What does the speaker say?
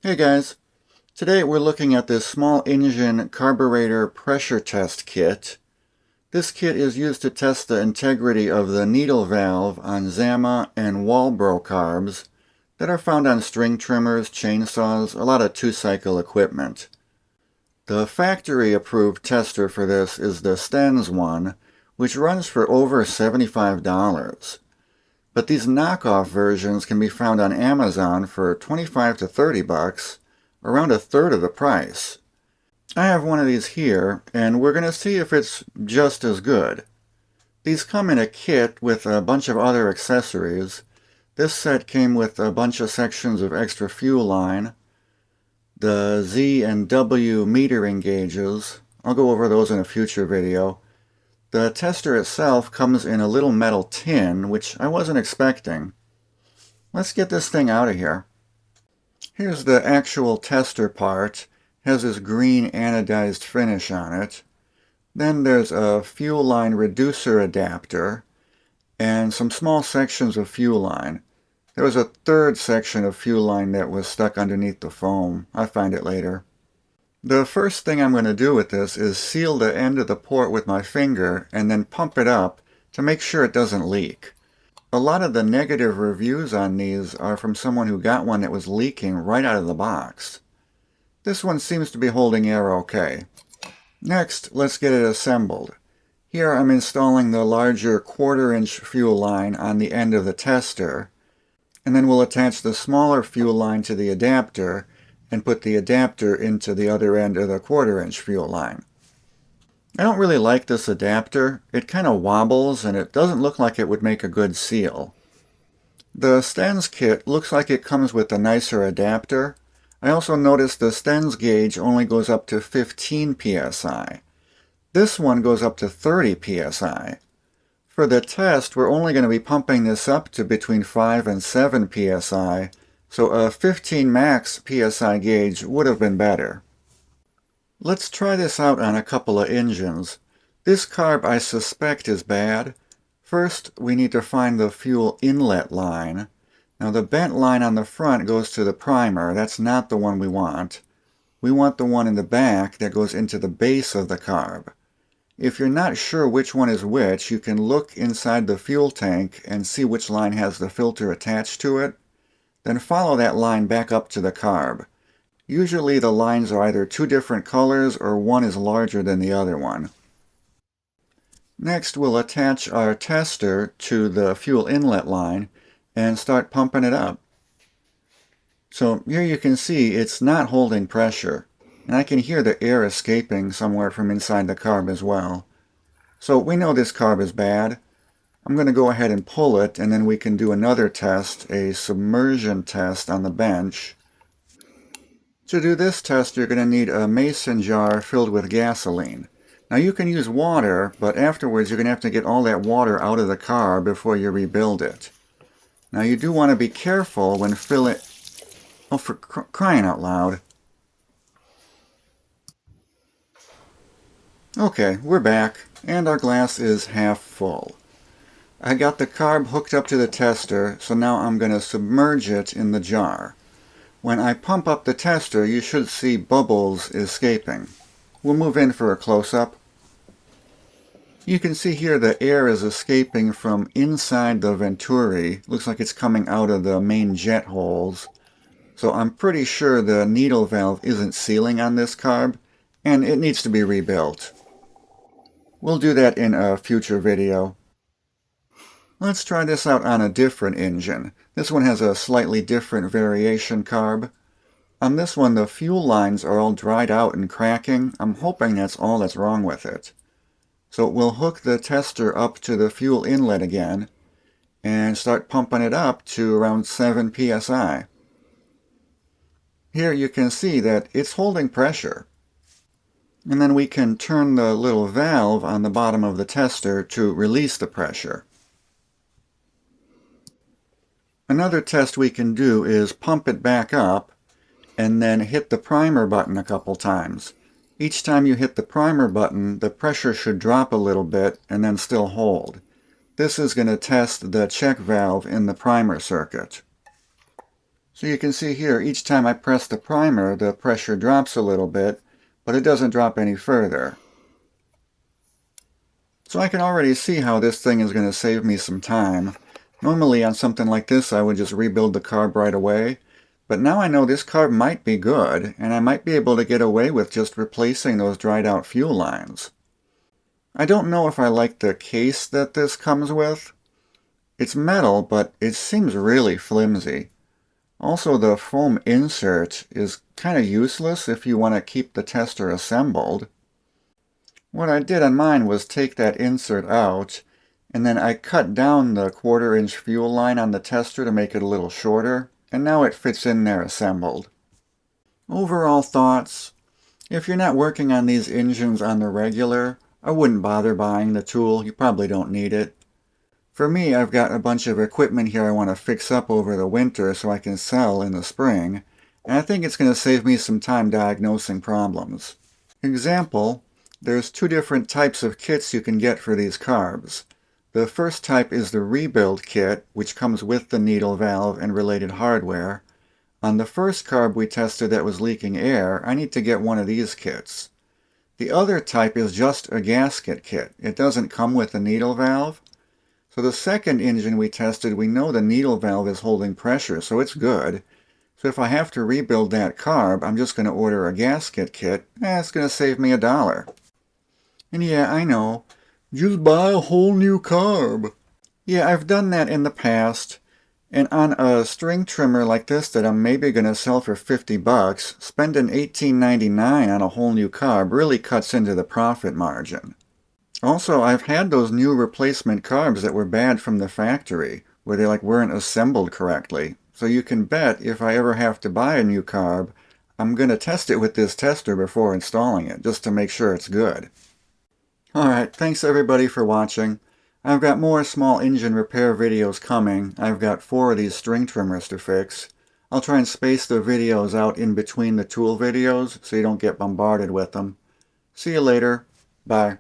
Hey guys, today we're looking at this small engine carburetor pressure test kit. This kit is used to test the integrity of the needle valve on Zama and Walbro carbs that are found on string trimmers, chainsaws, a lot of two-cycle equipment. The factory-approved tester for this is the Sten's one, which runs for over $75. But these knockoff versions can be found on Amazon for 25 to 30 bucks, around a third of the price. I have one of these here, and we're going to see if it's just as good. These come in a kit with a bunch of other accessories. This set came with a bunch of sections of extra fuel line, the Z and W metering gauges. I'll go over those in a future video. The tester itself comes in a little metal tin, which I wasn't expecting. Let's get this thing out of here. Here's the actual tester part. It has this green anodized finish on it. Then there's a fuel line reducer adapter and some small sections of fuel line. There was a third section of fuel line that was stuck underneath the foam. I'll find it later. The first thing I'm going to do with this is seal the end of the port with my finger and then pump it up to make sure it doesn't leak. A lot of the negative reviews on these are from someone who got one that was leaking right out of the box. This one seems to be holding air okay. Next, let's get it assembled. Here I'm installing the larger 1/4-inch fuel line on the end of the tester, and then we'll attach the smaller fuel line to the adapter and put the adapter into the other end of the 1/4-inch fuel line. I don't really like this adapter. It kind of wobbles and it doesn't look like it would make a good seal. The Sten's kit looks like it comes with a nicer adapter. I also noticed the Sten's gauge only goes up to 15 psi. This one goes up to 30 psi. For the test, we're only going to be pumping this up to between 5 and 7 psi, so a 15 max psi gauge would have been better. Let's try this out on a couple of engines. This carb I suspect is bad. First, we need to find the fuel inlet line. Now the bent line on the front goes to the primer. That's not the one we want. We want the one in the back that goes into the base of the carb. If you're not sure which one is which, you can look inside the fuel tank and see which line has the filter attached to it. Then follow that line back up to the carb. Usually the lines are either two different colors or one is larger than the other one. Next, we'll attach our tester to the fuel inlet line and start pumping it up. So here you can see it's not holding pressure, and I can hear the air escaping somewhere from inside the carb as well. So we know this carb is bad. I'm going to go ahead and pull it, and then we can do another test, a submersion test on the bench. To do this test, you're going to need a mason jar filled with gasoline. Now you can use water, but afterwards you're going to have to get all that water out of the carb before you rebuild it. Now you do want to be careful when filling... Oh, for crying out loud. Okay, we're back, and our glass is half full. I got the carb hooked up to the tester, so now I'm going to submerge it in the jar. When I pump up the tester, you should see bubbles escaping. We'll move in for a close-up. You can see here the air is escaping from inside the venturi. Looks like it's coming out of the main jet holes. So I'm pretty sure the needle valve isn't sealing on this carb, and it needs to be rebuilt. We'll do that in a future video. Let's try this out on a different engine. This one has a slightly different variation carb. On this one, the fuel lines are all dried out and cracking. I'm hoping that's all that's wrong with it. So we'll hook the tester up to the fuel inlet again and start pumping it up to around 7 psi. Here you can see that it's holding pressure. And then we can turn the little valve on the bottom of the tester to release the pressure. Another test we can do is pump it back up and then hit the primer button a couple times. Each time you hit the primer button, the pressure should drop a little bit and then still hold. This is going to test the check valve in the primer circuit. So you can see here, each time I press the primer, the pressure drops a little bit, but it doesn't drop any further. So I can already see how this thing is going to save me some time. Normally on something like this I would just rebuild the carb right away, but now I know this carb might be good, and I might be able to get away with just replacing those dried out fuel lines. I don't know if I like the case that this comes with. It's metal, but it seems really flimsy. Also, the foam insert is kind of useless if you want to keep the tester assembled. What I did on mine was take that insert out, and then I cut down the 1/4-inch fuel line on the tester to make it a little shorter, and now it fits in there assembled. Overall thoughts: if you're not working on these engines on the regular, I wouldn't bother buying the tool. You probably don't need it. For me, I've got a bunch of equipment here I want to fix up over the winter so I can sell in the spring, and I think it's going to save me some time diagnosing problems. Example: there's 2 different types of kits you can get for these carbs. The first type is the rebuild kit, which comes with the needle valve and related hardware. On the first carb we tested that was leaking air, I need to get one of these kits. The other type is just a gasket kit. It doesn't come with the needle valve. So the second engine we tested, we know the needle valve is holding pressure, so it's good. So if I have to rebuild that carb, I'm just going to order a gasket kit. It's going to save me $1. And yeah, I know, just buy a whole new carb. Yeah, I've done that in the past. And on a string trimmer like this that I'm maybe going to sell for $50, spending $18.99 on a whole new carb really cuts into the profit margin. Also, I've had those new replacement carbs that were bad from the factory, where they weren't assembled correctly. So you can bet if I ever have to buy a new carb, I'm going to test it with this tester before installing it, just to make sure it's good. Alright, thanks everybody for watching. I've got more small engine repair videos coming. I've got 4 of these string trimmers to fix. I'll try and space the videos out in between the tool videos so you don't get bombarded with them. See you later. Bye.